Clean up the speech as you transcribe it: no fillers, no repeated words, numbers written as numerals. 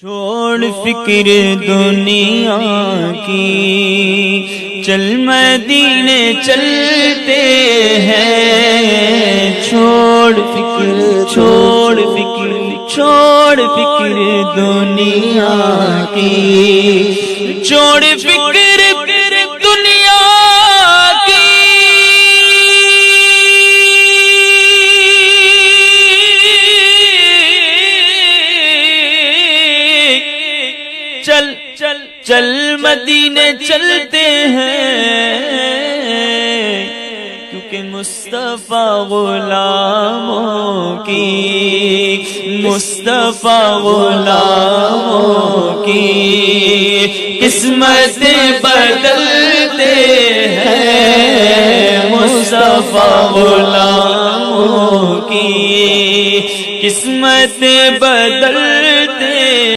چھوڑ فکر دنیا کی، چل مدینے چلتے ہیں۔ چھوڑ فکر دنیا کی، چھوڑ فکر دنیا کی، چل مدینے چلتے ہیں، کیونکہ مصطفیٰ غلاموں کی قسمتیں بدلتے ہیں۔ مصطفیٰ غلاموں کی قسمتیں بدلتے